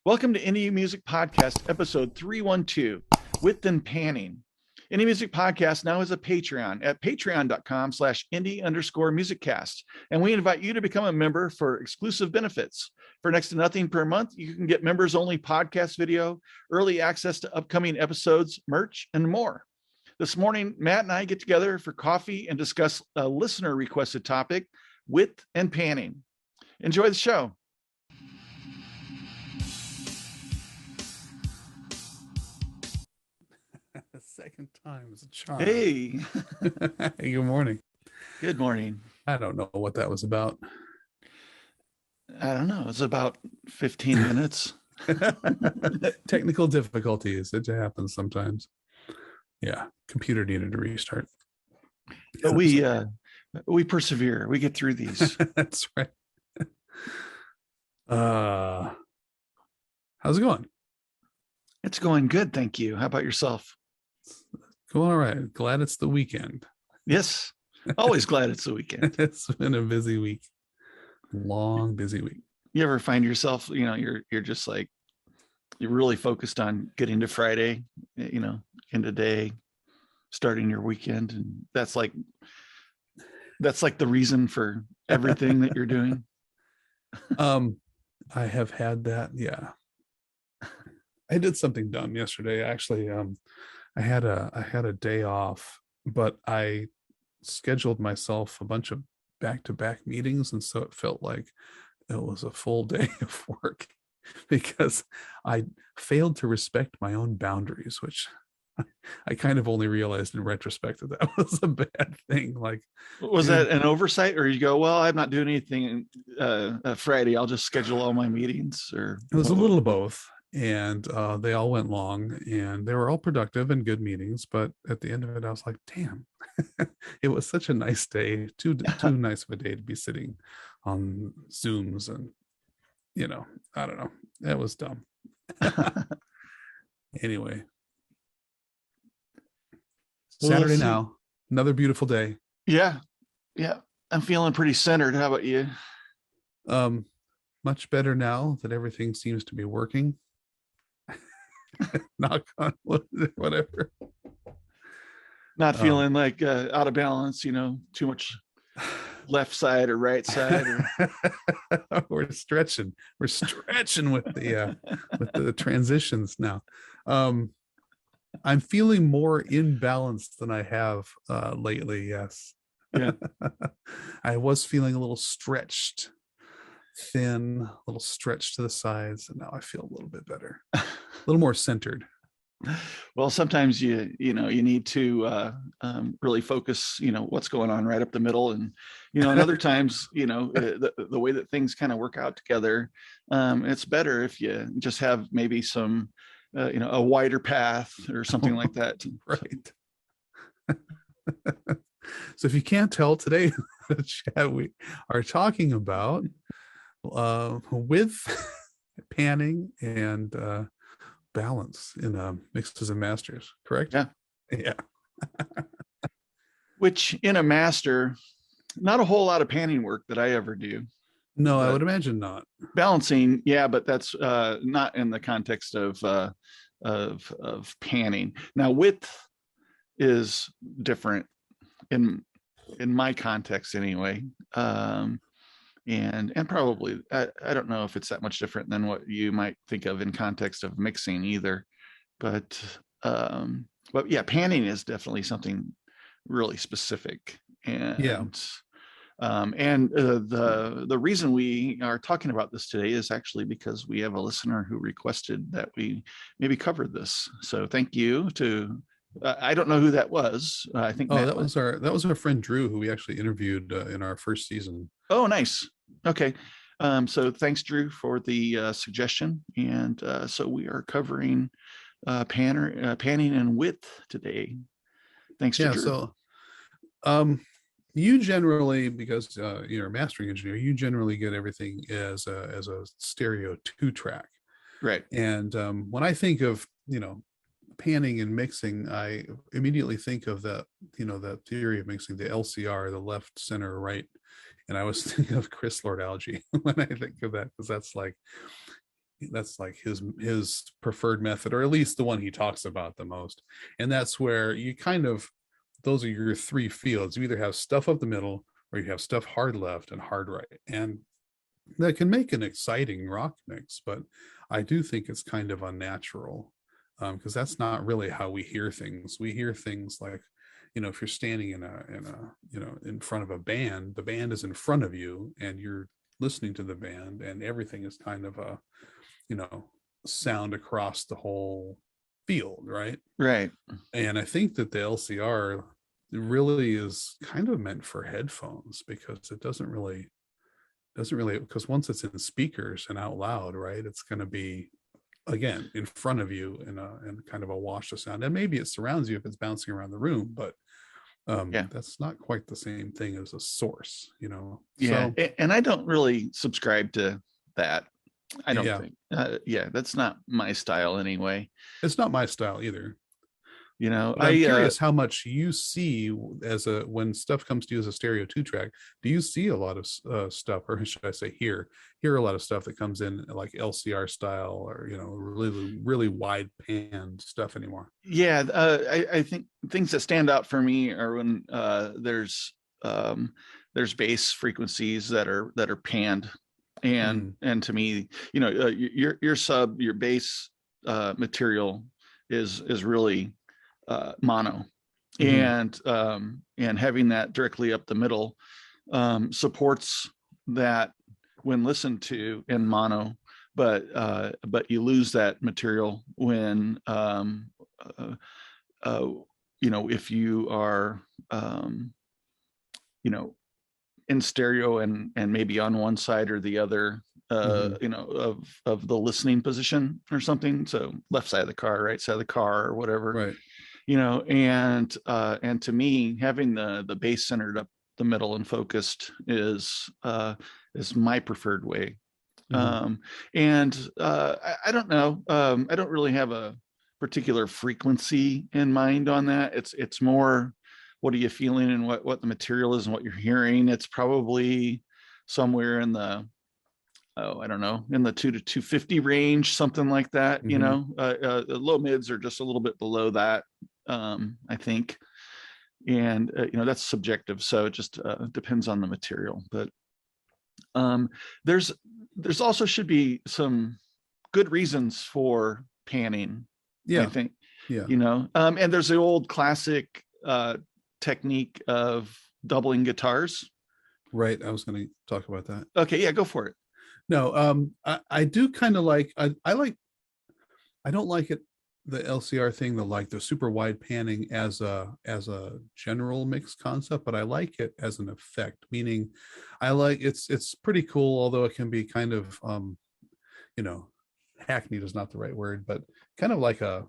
Welcome to Indie Music Podcast, episode 312, Width and Panning. Indie Music Podcast now has a Patreon at patreon.com/indie_musiccast. And we invite you to become a member for exclusive benefits. For next to nothing per month, you can get members-only podcast video, early access to upcoming episodes, merch, and more. This morning, Matt and I get together for coffee and discuss a listener-requested topic, width and panning. Enjoy the show. The second time is a charm. Hey. Hey, good morning. Good morning. I don't know what that was about. I don't know. It's about 15 minutes. Technical difficulties. It happens sometimes. Yeah. Computer needed to restart. But we persevere. We get through these. That's right. How's it going? It's going good. Thank you. How about yourself? Going all right. Glad it's the weekend. Yes. Always glad it's the weekend. It's been a busy week. Long, busy week. You ever find yourself, you're just like, you're really focused on getting to Friday, end of day, starting your weekend. And that's like the reason for everything that you're doing. I have had that. Yeah. I did something dumb yesterday. Actually, I had a day off, but I scheduled myself a bunch of back-to-back meetings, and so it felt like it was a full day of work because I failed to respect my own boundaries, which I kind of only realized in retrospect that was a bad thing. Like, was that an oversight, or you go, well, I'm not doing anything Friday, I'll just schedule all my meetings? Or it was a little of both. And they all went long, and they were all productive and good meetings. But at the end of it, I was like, damn, it was such a nice day, too nice of a day to be sitting on Zooms. And, I don't know. That was dumb. Anyway. Saturday now, another beautiful day. Yeah. Yeah. I'm feeling pretty centered. How about you? Much better now that everything seems to be working. Knock on wood, whatever. Not feeling like out of balance, too much left side or right side. Or... We're stretching with the transitions now. I'm feeling more in balance than I have lately. Yes. Yeah. I was feeling a little stretched, thin, a little stretched to the sides, and now I feel a little bit better, a little more centered. Well, sometimes you need to really focus, what's going on right up the middle, and and other times, the way that things kind of work out together, it's better if you just have maybe some a wider path or something like that. Right. So if you can't tell, today the chat we are talking about width, panning, and balance in mixes and masters, correct? Yeah. Which in a master, not a whole lot of panning work that I ever do. No, I would imagine not. Balancing, yeah, but that's not in the context of panning. Now, width is different in my context anyway. And probably I don't know if it's that much different than what you might think of in context of mixing either, but yeah, panning is definitely something really specific. And yeah. The reason we are talking about this today is actually because we have a listener who requested that we maybe cover this. So thank you to I don't know who that was. I think that was our friend Drew, who we actually interviewed in our first season. Oh, nice. Okay. So thanks, Drew, for the suggestion. And so we are covering panning and width today. Thanks to Drew. So you generally, because you're a mastering engineer, you generally get everything as a stereo 2-track. Right. And when I think of, panning and mixing, I immediately think of that theory of mixing, the LCR, the left, center, right. And I was thinking of Chris Lord-Alge when I think of that, because that's like that's like his preferred method, or at least the one he talks about the most. And that's where you kind of, those are your three fields. You either have stuff up the middle, or you have stuff hard left and hard right. And that can make an exciting rock mix, but I do think it's kind of unnatural, because that's not really how we hear things. We hear things like, if you're standing in front of a band, the band is in front of you and you're listening to the band, and everything is kind of a, sound across the whole field, right? Right. And I think that the LCR really is kind of meant for headphones, because it doesn't really, because once it's in speakers and out loud, right, it's going to be, again, in front of you in kind of a wash of sound. And maybe it surrounds you if it's bouncing around the room, but that's not quite the same thing as a source, Yeah. So, And I don't really subscribe to that. I don't yeah, think. That's not my style anyway. it's not my style either. But I I'm curious how much you see when stuff comes to you as a stereo 2-track. Do you see a lot of stuff, or should I say hear a lot of stuff that comes in like LCR style, or really really wide pan stuff anymore? Yeah, I think things that stand out for me are when there's bass frequencies that are panned, and to me, your bass material is really mono, and having that directly up the middle supports that when listened to in mono, but you lose that material when if you are in stereo and maybe on one side or the other of the listening position or something, so left side of the car, right side of the car, or whatever, Right. And to me, having the bass centered up the middle and focused is my preferred way. And I don't know, I don't really have a particular frequency in mind on that. It's more, what are you feeling, and what the material is and what you're hearing. It's probably somewhere in the, I don't know, in the 2 to 250 range, something like that. The low mids are just a little bit below that, I think. And that's subjective, so it just depends on the material. But there's also should be some good reasons for panning. Yeah, I think. yeah. And there's the old classic technique of doubling guitars. Right. I was going to talk about that. Okay, yeah, go for it. No, I do kind of like, I don't like it, the LCR thing, the super wide panning as a general mix concept, but I like it as an effect, meaning I like, it's pretty cool, although it can be kind of hackneyed is not the right word, but kind of like a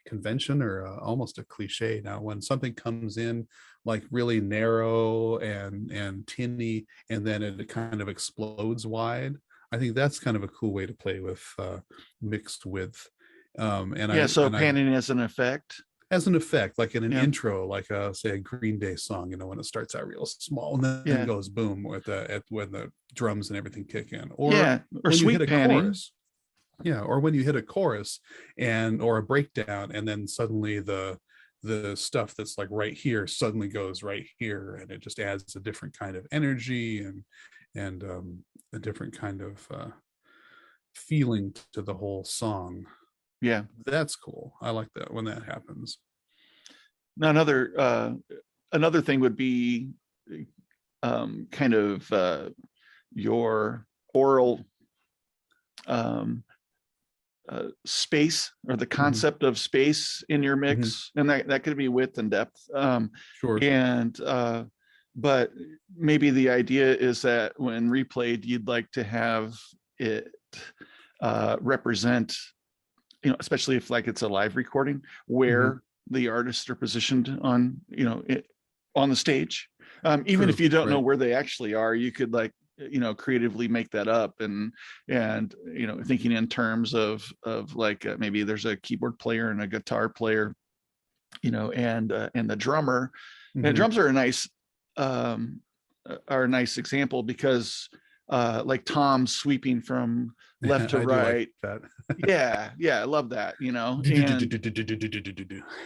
convention, or almost a cliche. Now, when something comes in like really narrow and tinny, and then it kind of explodes wide, I think that's kind of a cool way to play with mixed width. Panning as an effect. Like in an intro, like say a Green Day song, when it starts out real small and then goes boom when the drums and everything kick in, or or sweep panning. Chorus. Yeah, or when you hit a chorus or a breakdown, and then suddenly the stuff that's like right here suddenly goes right here, and it just adds a different kind of energy and a different kind of feeling to the whole song. Yeah, that's cool. I like that when that happens. Now another thing would be kind of your oral space, or the concept of space in your mix, and that could be width and depth. Sure. And but maybe the idea is that when replayed, you'd like to have it represent, especially if like it's a live recording, where the artists are positioned on on the stage. Even if you don't know where they actually are, you could creatively make that up, and thinking in terms of like maybe there's a keyboard player and a guitar player, and the drummer. And drums are a nice example, because like toms sweeping from left to I do like right. that. Yeah, I love that, and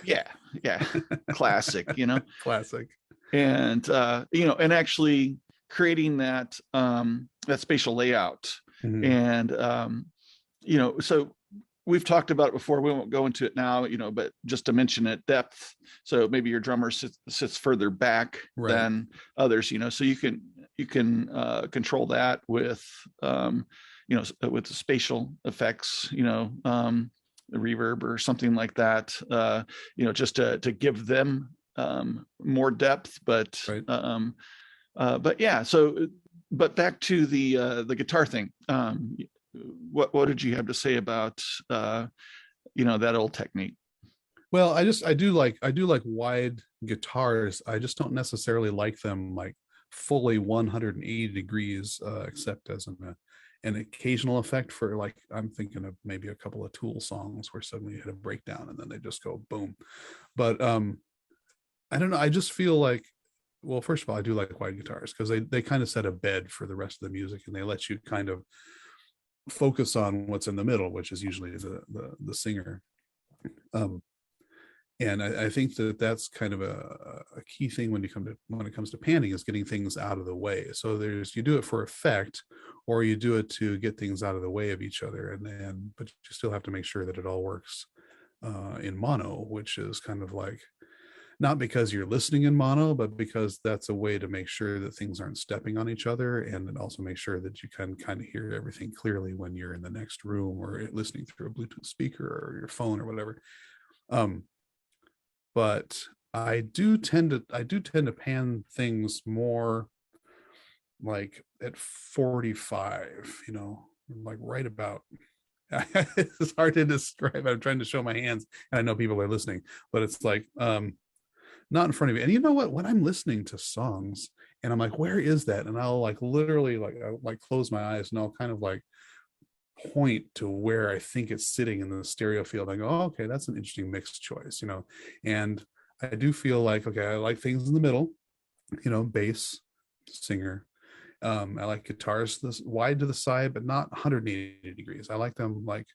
yeah, yeah, classic, Classic. and and actually creating that spatial layout. Mhm. And so we've talked about it before, we won't go into it now, but just to mention it, depth. So maybe your drummer sits further back Right. than others, so you can control that with with the spatial effects, the reverb or something like that, just to give them more depth. Right. But yeah, but back to the guitar thing. What did you have to say about that old technique? Well, I do like wide guitars. I just don't necessarily like them like fully 180 degrees, except as an occasional effect for, like, I'm thinking of maybe a couple of Tool songs where suddenly you hit a breakdown and then they just go boom. But I don't know. I just feel like, well, first of all, I do like wide guitars because they kind of set a bed for the rest of the music, and they let you kind of focus on what's in the middle, which is usually the singer. Um, and I think that that's kind of a key thing when it comes to panning, is getting things out of the way. So you do it for effect, or you do it to get things out of the way of each other, but you still have to make sure that it all works in mono, which is kind of like, not because you're listening in mono, but because that's a way to make sure that things aren't stepping on each other, and then also make sure that you can kind of hear everything clearly when you're in the next room or listening through a Bluetooth speaker or your phone or whatever. Um, but I do tend to pan things more like at 45, like right about. It's hard to describe. I'm trying to show my hands, and I know people are listening, but it's like not in front of you. And you know what? When I'm listening to songs and I'm like, where is that? And I'll like literally I'll like close my eyes and I'll kind of like point to where I think it's sitting in the stereo field. I go, oh, okay, that's an interesting mixed choice, And I do feel like, okay, I like things in the middle, bass, singer. I like guitars this wide to the side, but not 180 degrees. I like them like,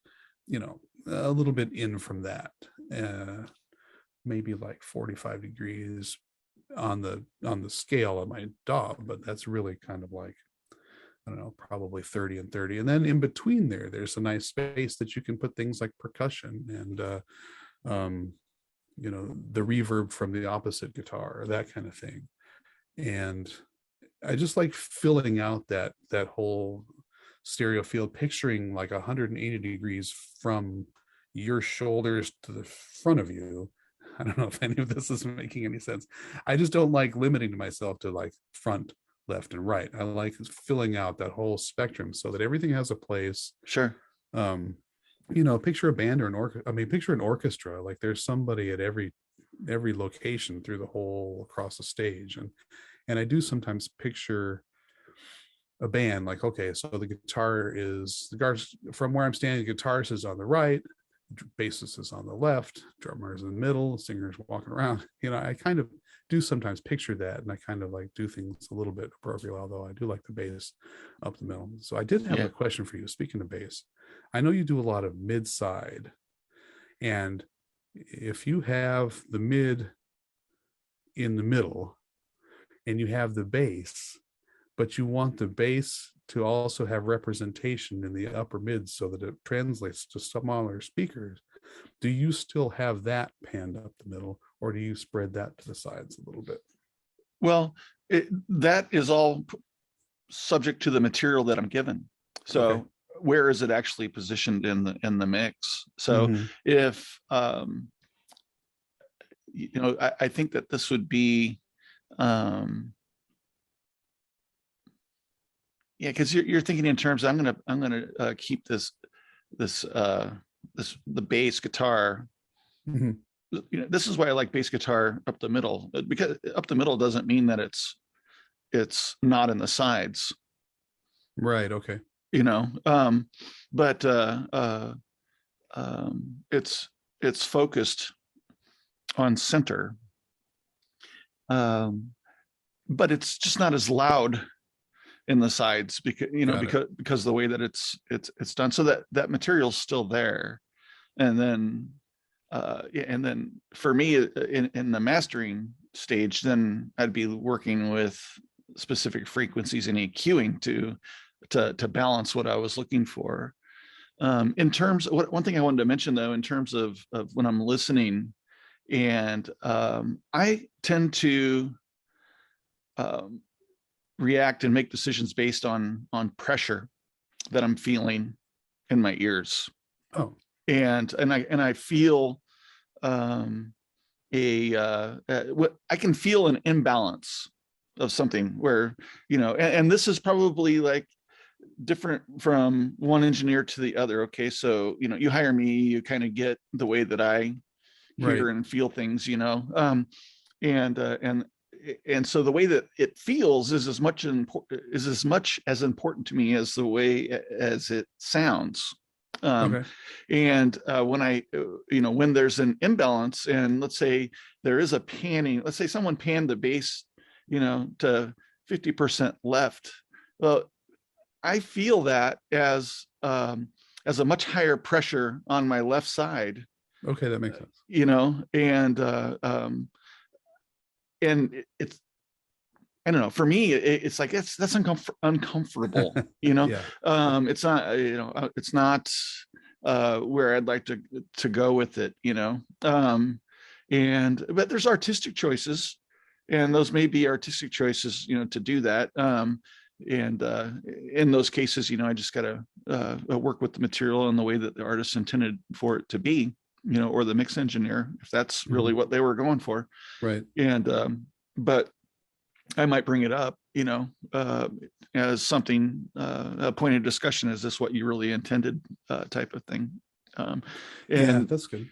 a little bit in from that. Maybe like 45 degrees on the scale of my DAW, but that's really kind of like, I don't know, probably 30 and 30. And then in between there's a nice space that you can put things like percussion and the reverb from the opposite guitar, or that kind of thing. And I just like filling out that whole stereo field, picturing like 180 degrees from your shoulders to the front of you. I don't know if any of this is making any sense. I just don't like limiting myself to like front, left, and right. I like filling out that whole spectrum so that everything has a place. Sure. Picture a band or an orchestra. I mean, picture an orchestra. Like there's somebody at every location through the whole across the stage. And I do sometimes picture a band like, okay, so the guitar from where I'm standing, the guitarist is on the right, bassist is on the left, drummer is in the middle, singer's walking around. I kind of do sometimes picture that, and I kind of like do things a little bit appropriately, although I do like the bass up the middle. So I did have a question for you. Speaking of bass, I know you do a lot of mid side, and if you have the mid in the middle and you have the bass, but you want the bass to also have representation in the upper mid so that it translates to smaller speakers, do you still have that panned up the middle, or do you spread that to the sides a little bit? Well, that is all subject to the material that I'm given. So okay, where is it actually positioned in the mix? So if I think that this would be because you're thinking in terms, I'm gonna keep this the bass guitar. This is why I like bass guitar up the middle, because up the middle doesn't mean that it's not in the sides. Right. Okay. But it's focused on center. But it's just not as loud in the sides, because because the way that it's done, so that material's still there. And then for me, in the mastering stage, then I'd be working with specific frequencies and EQing to balance what I was looking for. In terms of one thing I wanted to mention, though, in terms of when I'm listening, and I tend to react and make decisions based on pressure that I'm feeling in my ears. Oh, and I feel what I can feel an imbalance of something where, and this is probably like different from one engineer to the other. Okay, so you hire me, you kind of get the way that I hear and feel things, and so the way that it feels is as much as important to me as the way as it sounds. Okay. And when there's an imbalance, and let's say there is a panning, let's say someone panned the bass, to 50% left. Well, I feel that as a much higher pressure on my left side. Okay, that makes sense. And it's, I don't know, for me, it's like, that's uncomfortable, Yeah. It's not, it's not where I'd like to go with it, but there's artistic choices, and those may be artistic choices, to do that. And in those cases, I just got to work with the material in the way that the artist intended for it to be, or the mix engineer, if that's really what they were going for. Right. And, but I might bring it up, as something, a point of discussion. Is this what you really intended, type of thing? Yeah, that's good.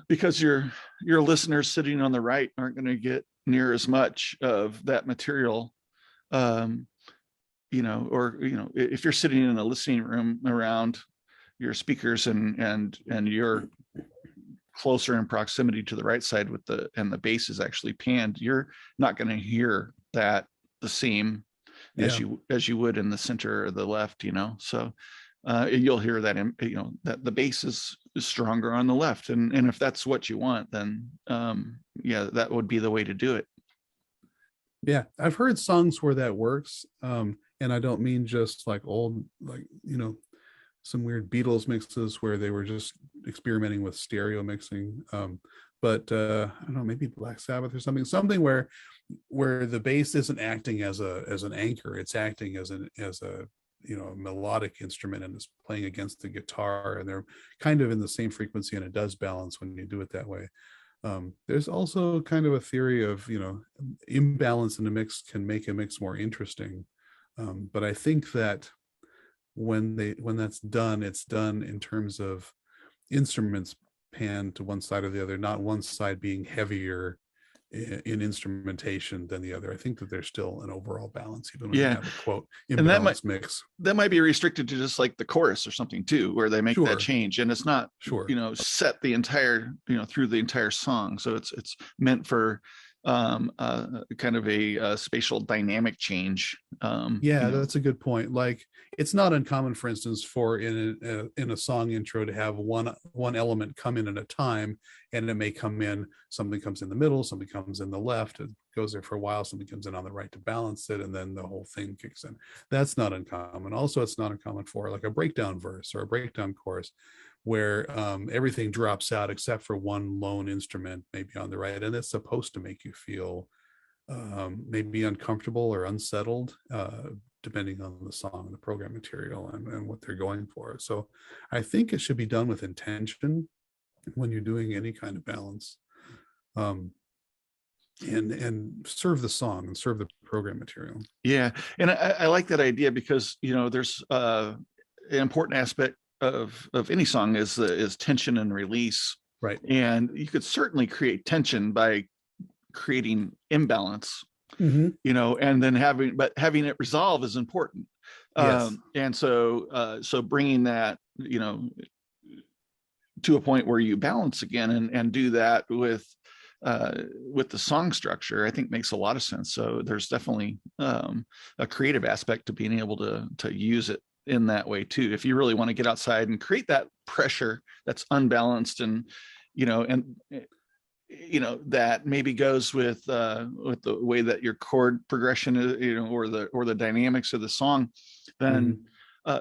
Because your listeners sitting on the right aren't going to get near as much of that material, or if you're sitting in a listening room around your speakers and you're closer in proximity to the right side with the bass is actually panned, you're not going to hear that the same as you would in the center or the left, so you'll hear that that the bass is stronger on the left, and if that's what you want, then that would be the way to do it. Yeah, I've heard songs where that works, and I don't mean just like old, like some weird Beatles mixes where they were just experimenting with stereo mixing. But I don't know, maybe Black Sabbath or something where the bass isn't acting as an anchor. It's acting as a melodic instrument, and it's playing against the guitar, and they're kind of in the same frequency, and it does balance when you do it that way. There's also kind of a theory of, imbalance in a mix can make a mix more interesting. But I think that when that's done, it's done in terms of instruments panned to one side or the other, not one side being heavier in instrumentation than the other. I think that there's still an overall balance, even when you have a quote imbalance mix. That might be restricted to just like the chorus or something too, where they make that change, and it's not set the entire through the entire song. So it's meant for kind of a spatial dynamic change. That's a good point. Like, it's not uncommon, for instance, for in a song intro to have one element come in at a time, and it may come in, something comes in the middle, something comes in the left, it goes there for a while, something comes in on the right to balance it, and then the whole thing kicks in. That's not uncommon. Also, it's not uncommon for like a breakdown verse or a breakdown chorus, where everything drops out except for one lone instrument, maybe on the right, and it's supposed to make you feel maybe uncomfortable or unsettled, depending on the song, the program material, and what they're going for. So I think it should be done with intention when you're doing any kind of balance, and serve the song and serve the program material. Yeah, and I like that idea, because there's an important aspect of any song is tension and release, right? And you could certainly create tension by creating imbalance, and then having it resolve is important. Yes. And so bringing that to a point where you balance again, and do that with with the song structure, I think makes a lot of sense. So there's definitely a creative aspect to being able to use it in that way too. If you really want to get outside and create that pressure that's unbalanced, and that maybe goes with the way that your chord progression is, or the dynamics of the song, then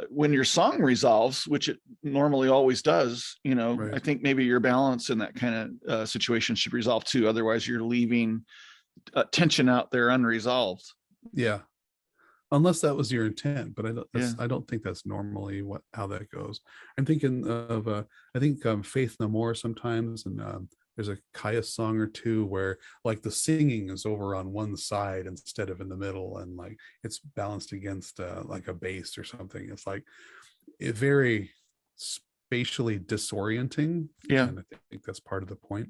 when your song resolves, which it normally always does, Right. I think maybe your balance in that kind of situation should resolve too. Otherwise, you're leaving tension out there unresolved. Yeah. Unless that was your intent, but Yeah. I don't think that's normally how that goes. I'm thinking of I think Faith No More sometimes, and there's a Kaya song or two where like the singing is over on one side instead of in the middle, and like it's balanced against like a bass or something. It's like very spatially disorienting, Yeah. and I think that's part of the point.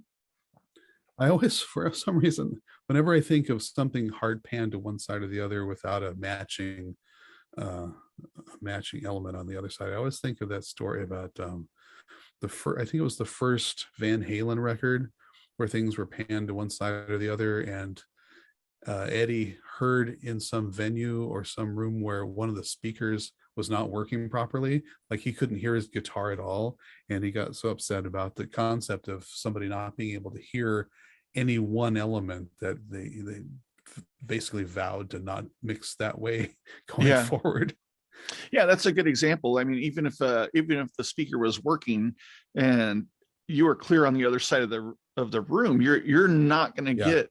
I always, for some reason, whenever I think of something hard panned to one side or the other without a matching element on the other side, I always think of that story about I think it was the first Van Halen record where things were panned to one side or the other, and Eddie heard in some venue or some room where one of the speakers was not working properly, like he couldn't hear his guitar at all, and he got so upset about the concept of somebody not being able to hear any one element that they basically vowed to not mix that way going forward. Yeah, that's a good example. I mean, even if the speaker was working and you were clear on the other side of the room, you're not going to get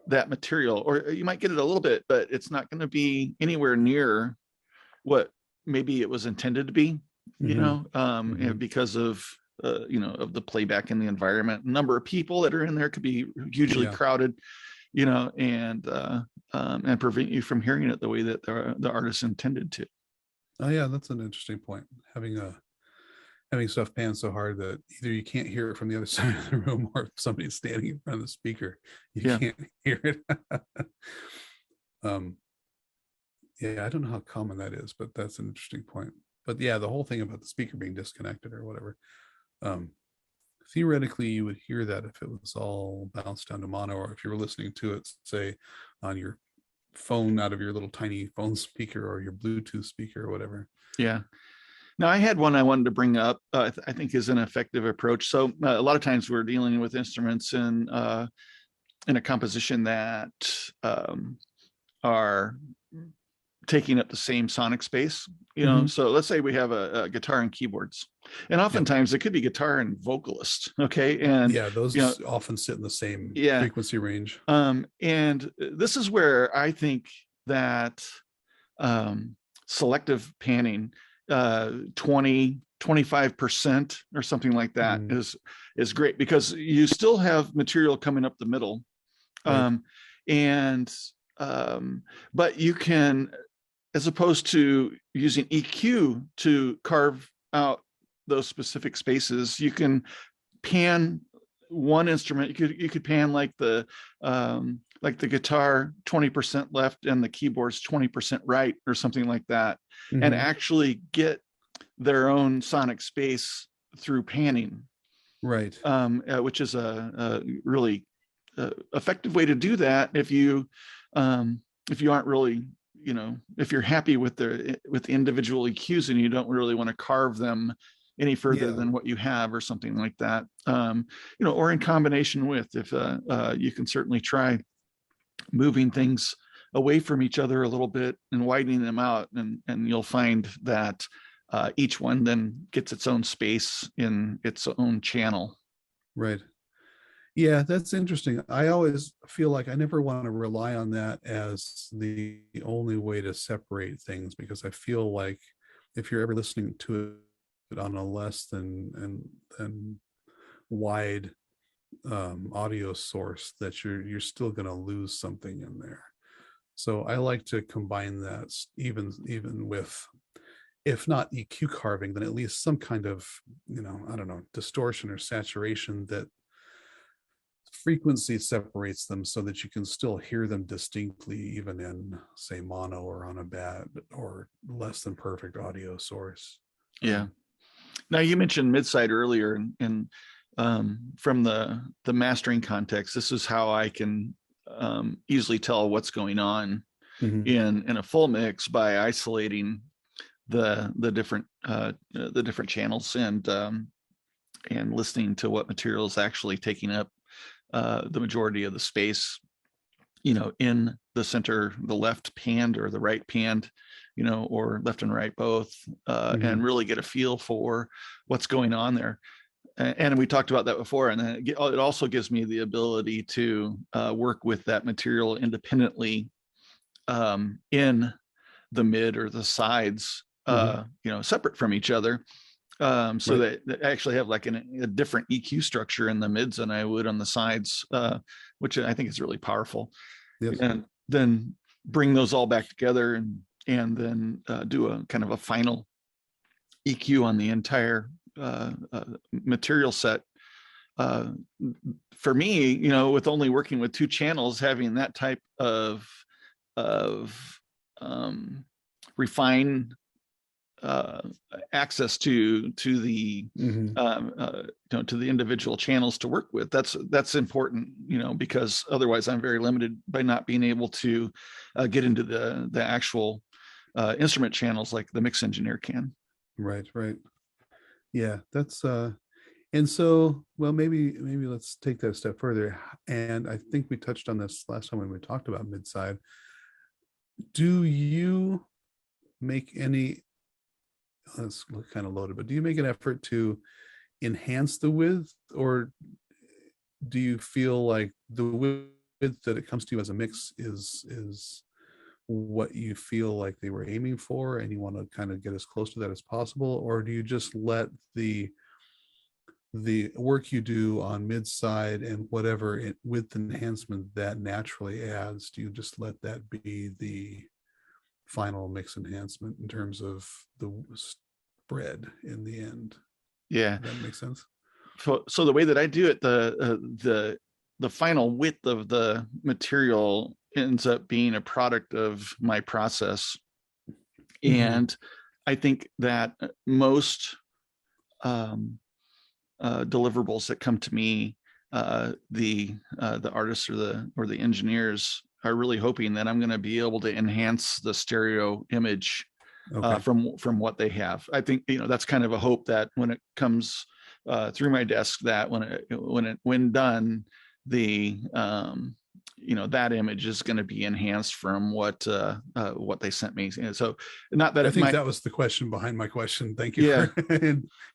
that material, or you might get it a little bit, but it's not going to be anywhere near what maybe it was intended to be. Because of of the playback in the environment, number of people that are in there could be hugely crowded, and prevent you from hearing it the way that the artist intended to. Oh yeah, that's an interesting point. Having stuff panned so hard that either you can't hear it from the other side of the room, or if somebody's standing in front of the speaker, you can't hear it. I don't know how common that is, but that's an interesting point. But yeah, the whole thing about the speaker being disconnected or whatever, theoretically you would hear that if it was all bounced down to mono, or if you were listening to it, say, on your phone out of your little tiny phone speaker or your Bluetooth speaker or whatever. Yeah. Now, I had one I wanted to bring up, I think is an effective approach. So a lot of times we're dealing with instruments in a composition that are taking up the same sonic space, So let's say we have a guitar and keyboards, and oftentimes it could be guitar and vocalist. Okay. And those often sit in the same frequency range. And this is where I think that selective panning, 20-25% or something like that, is great, because you still have material coming up the middle. But you can, as opposed to using EQ to carve out those specific spaces, you can pan one instrument. You could pan like the guitar 20% left and the keyboards 20% right, or something like that, and actually get their own sonic space through panning. Right. Which is a really effective way to do that if you aren't really, if you're happy with the individual EQs and you don't really want to carve them any further than what you have, or something like that, or in combination with, if you can certainly try moving things away from each other a little bit and widening them out, and you'll find that each one then gets its own space in its own channel. Right. Yeah, that's interesting. I always feel like I never want to rely on that as the only way to separate things, because I feel like if you're ever listening to it on a less than wide audio source, that you're still going to lose something in there. So I like to combine that, even with, if not EQ carving, then at least some kind of, I don't know, distortion or saturation that frequency separates them, so that you can still hear them distinctly, even in, say, mono or on a bad or less than perfect audio source. Now, you mentioned midside earlier, and from the mastering context, this is how I can easily tell what's going on in a full mix by isolating the different channels and listening to what material is actually taking up the majority of the space, in the center, the left panned or the right panned, or left and right both, and really get a feel for what's going on there. And we talked about that before. And then it also gives me the ability to work with that material independently in the mid or the sides, separate from each other. So that I actually have like a different EQ structure in the mids than I would on the sides, which I think is really powerful. Yes. And then bring those all back together and then do a kind of a final EQ on the entire material set. For me, with only working with 2 channels, having that type of refined access to the to the individual channels to work with, that's important, because otherwise I'm very limited by not being able to get into the actual instrument channels like the mix engineer can. Right. Yeah, that's and so, well, maybe let's take that a step further. And I think we touched on this last time when we talked about mid-side. Do you make any, that's kind of loaded, but do you make an effort to enhance the width, or do you feel like the width that it comes to you as a mix is what you feel like they were aiming for, and you want to kind of get as close to that as possible? Or do you just let the work you do on mid-side and whatever width enhancement that naturally adds, do you just let that be the final mix enhancement in terms of the spread in the end? Yeah, does that make sense? So the way that I do it, the final width of the material ends up being a product of my process. And I think that most deliverables that come to me, the artists or the engineers are really hoping that I'm going to be able to enhance the stereo image from what they have. I think that's kind of a hope that when it comes through my desk, that when done, the that image is going to be enhanced from what they sent me. So not that I think that was the question behind my question. Thank you for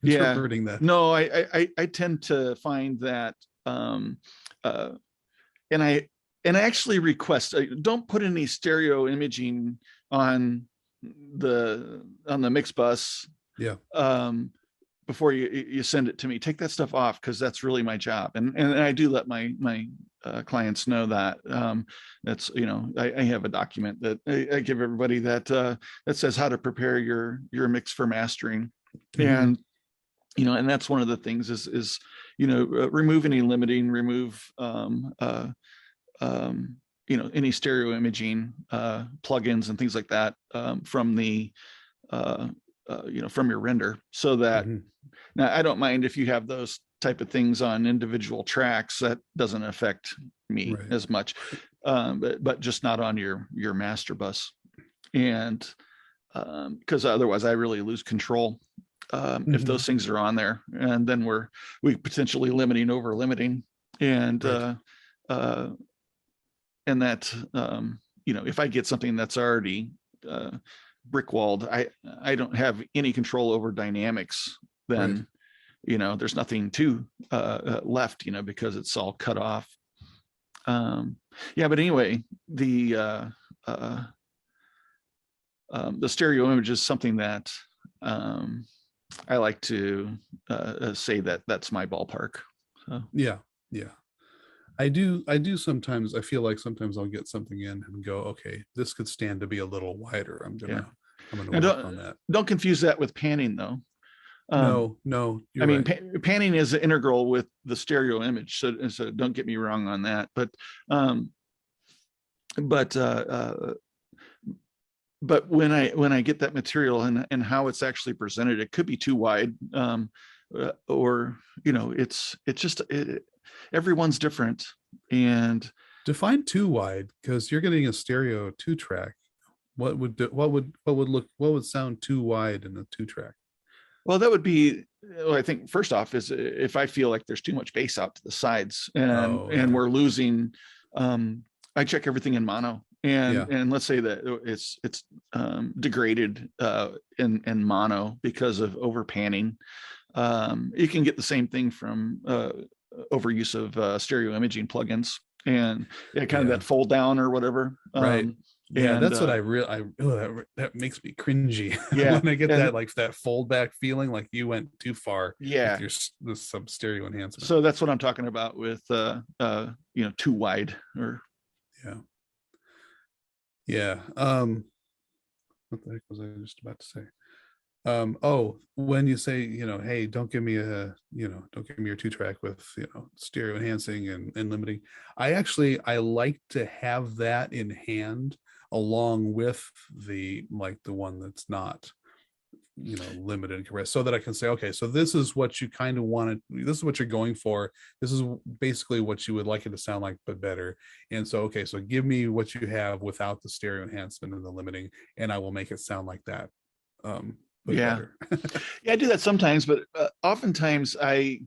interpreting that. No, I tend to find that, and I actually request, don't put any stereo imaging on the mix bus. Yeah. Before you send it to me, take that stuff off, because that's really my job. And I do let my clients know that. That's, I have a document that I give everybody that says how to prepare your mix for mastering. And and that's one of the things is remove any limiting, remove any stereo imaging plugins and things like that from the from your render, so that now I don't mind if you have those type of things on individual tracks. That doesn't affect me as much, but just not on your master bus. And because otherwise I really lose control if those things are on there, and then we potentially over limiting, and and that if I get something that's already brick walled, I don't have any control over dynamics. Then there's nothing to left, because it's all cut off. But anyway, the stereo image is something that I like to say that's my ballpark. So. Yeah. I do sometimes. I feel like sometimes I'll get something in and go, okay, this could stand to be a little wider. I'm gonna work on that. Don't confuse that with panning, though. No, I mean, panning is integral with the stereo image. So don't get me wrong on that. But when I get that material and how it's actually presented, it could be too wide. or everyone's different. And define too wide, because you're getting a stereo 2-track. What would sound too wide in a 2-track? Well, that would be, I think first off is if I feel like there's too much bass out to the sides and we're losing, I check everything in mono, and let's say that it's degraded in mono because of over panning. You can get the same thing from overuse of stereo imaging plugins, and kind of that fold down or whatever. Right. Yeah, that's what that makes me cringy. Yeah, when I get that fold back feeling, like you went too far. Yeah, with the sub stereo enhancement. So that's what I'm talking about with too wide or. Yeah. What the heck was I just about to say? When you say, hey, don't give me your 2-track with, stereo enhancing and limiting. I like to have that in hand along with the one that's not, limited and compressed, so that I can say, okay, so this is what you kind of wanted. This is what you're going for. This is basically what you would like it to sound like, but better. And so, okay, so give me what you have without the stereo enhancement and the limiting, and I will make it sound like that. Yeah, I do that sometimes, but oftentimes I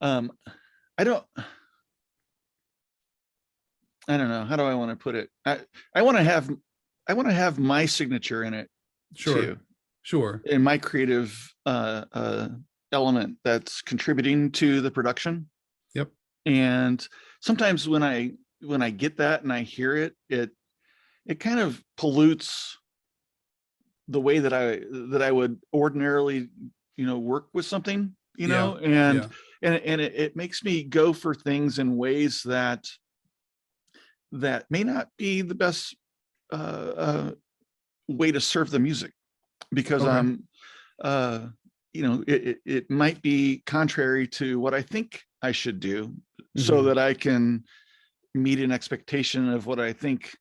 don't know, how do I want to put it? I want to have my signature in it. Sure. In my creative element that's contributing to the production. Yep. And sometimes when I get that and I hear it, it kind of pollutes the way that I would ordinarily, work with something, and it makes me go for things in ways that may not be the best way to serve the music, because it might be contrary to what I think I should do, so that I can meet an expectation of what I think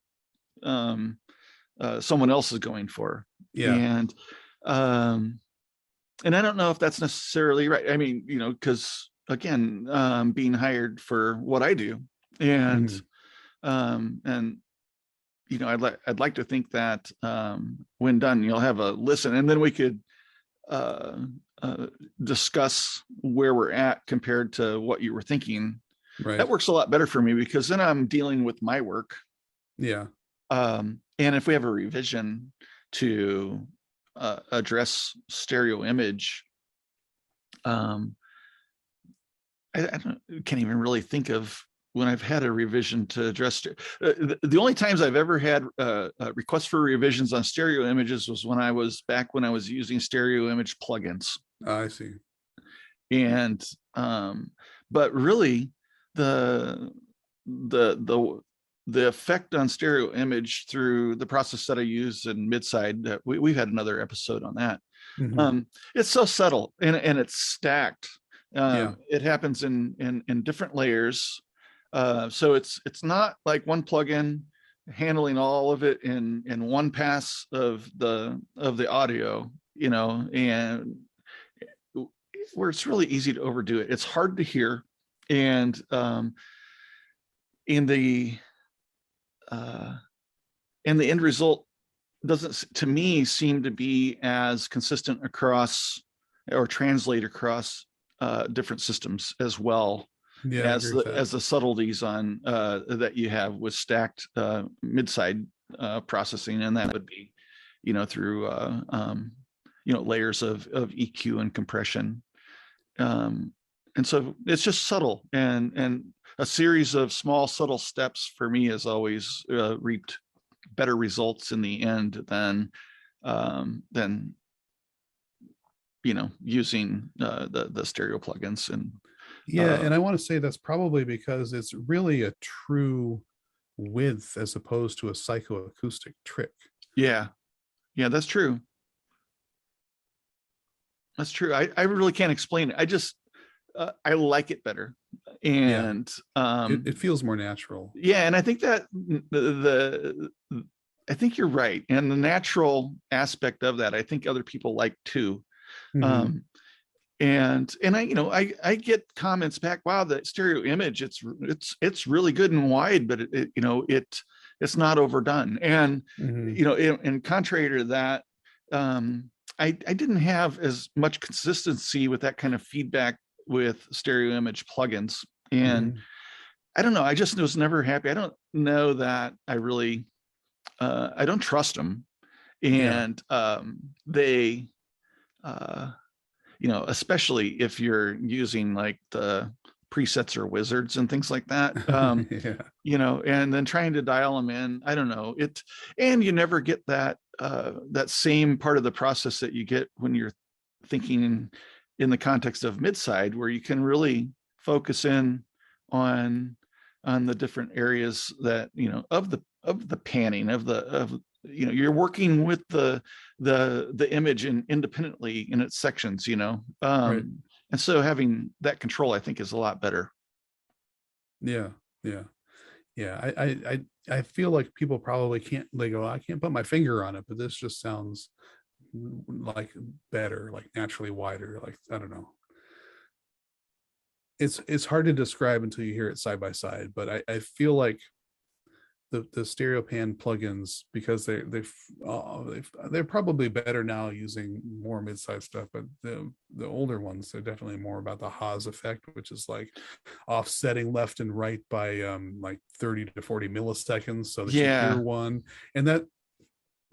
someone else is going for. And I don't know if that's necessarily right. I mean, because again, being hired for what I do, and I'd like to think that when done, you'll have a listen, and then we could discuss where we're at compared to what you were thinking. Right. That works a lot better for me, because then I'm dealing with my work. Yeah. And if we have a revision to address stereo image, I can't even really think of when I've had a revision to address the only times I've ever had requests for revisions on stereo images was when I was using stereo image plugins. I see. And but really the effect on stereo image through the process that I use in Midside, we've had another episode on that. It's so subtle and it's stacked. It happens in different layers. So it's not like one plugin handling all of it in one pass of the audio, and where it's really easy to overdo it. It's hard to hear, and in the end result doesn't, to me, seem to be as consistent across or translate across different systems as well. As the subtleties on that you have with stacked Midside processing, and that would be, through layers of EQ and compression, and so it's just subtle, and a series of small subtle steps for me has always reaped better results in the end than using the stereo plugins. And and I want to say that's probably because it's really a true width as opposed to a psychoacoustic trick. Yeah, that's true. I really can't explain it. I just I like it better, and it feels more natural. And I think that I think you're right, and the natural aspect of that I think other people like too. and I get comments back, wow, the stereo image, it's really good and wide, but it's not overdone. And and contrary to that, I didn't have as much consistency with that kind of feedback with stereo image plugins. And I don't know, I just was never happy. I don't know that I really I don't trust them. And they especially if you're using like the presets or wizards and things like that, and then trying to dial them in, I don't know it. And you never get that that same part of the process that you get when you're thinking in the context of mid-side, where you can really focus in on the different areas that of the panning of you're working with the image independently in its sections, Right. and so having that control, I think, is a lot better. I feel like people probably can't, they go, I can't put my finger on it, but this just sounds like better, like naturally wider, like I don't know, it's hard to describe until you hear it side by side. But I feel like the stereo pan plugins, because they're probably better now using more mid-sized stuff, but the older ones, they're definitely more about the Haas effect, which is like offsetting left and right by like 30 to 40 milliseconds, so that you hear one. And that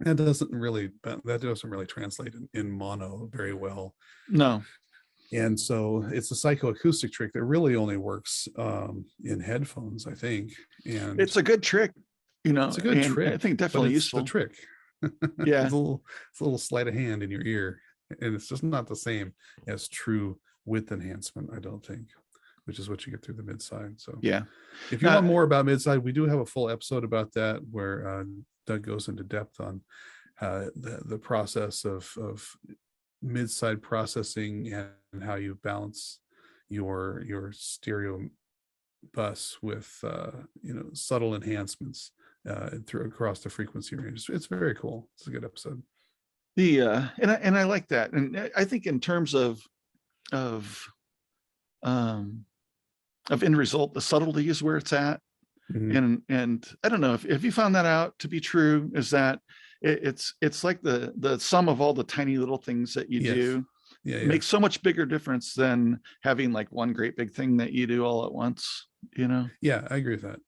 doesn't really translate in mono very well. No. And so it's a psychoacoustic trick that really only works in headphones, I think. And it's a good trick, it's a good trick. I think definitely useful. The trick. Yeah. It's a little sleight of hand in your ear. And it's just not the same as true width enhancement, I don't think, which is what you get through the mid-side. So yeah. If you want more about mid-side, we do have a full episode about that, where Doug goes into depth on the process of mid-side processing and how you balance your stereo bus with subtle enhancements across the frequency range. It's very cool. It's a good episode. And I like that. And I think in terms of end result, the subtlety is where it's at. And I don't know if you found that out to be true, is that it's like the sum of all the tiny little things that you do makes so much bigger difference than having like one great big thing that you do all at once. Yeah, I agree with that.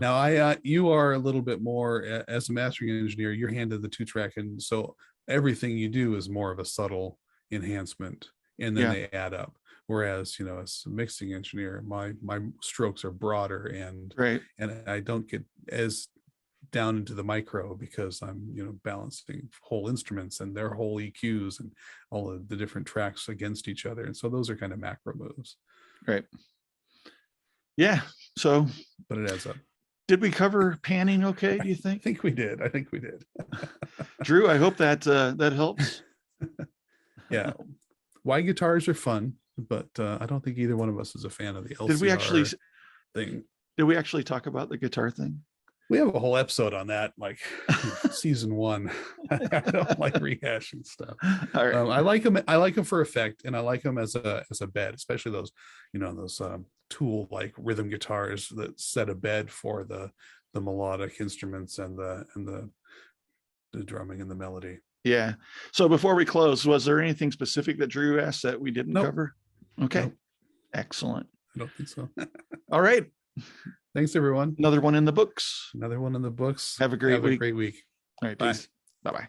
Now you are a little bit more, as a mastering engineer, you're handed the 2-track, and so everything you do is more of a subtle enhancement, and then they add up. Whereas, as a mixing engineer, my strokes are broader, and I don't get as down into the micro, because I'm balancing whole instruments and their whole EQs and all of the different tracks against each other, and so those are kind of macro moves. Right. Yeah. So, but it adds up. Did we cover panning okay, do you think? I think we did. Drew, I hope that that helps. Yeah. Wide guitars are fun, but I don't think either one of us is a fan of the LCR thing. Did we actually talk about the guitar thing? We have a whole episode on that, like season 1. I don't like rehashing stuff. All right. I like them for effect, and I like them as a bed, especially those, those Tool like rhythm guitars that set a bed for the melodic instruments and the drumming and the melody. Yeah. So before we close, was there anything specific that Drew asked that we didn't cover? Okay. Nope. Excellent. I don't think so. All right. Thanks, everyone. Another one in the books. Have a great week. All right. Bye. Peace. Bye-bye.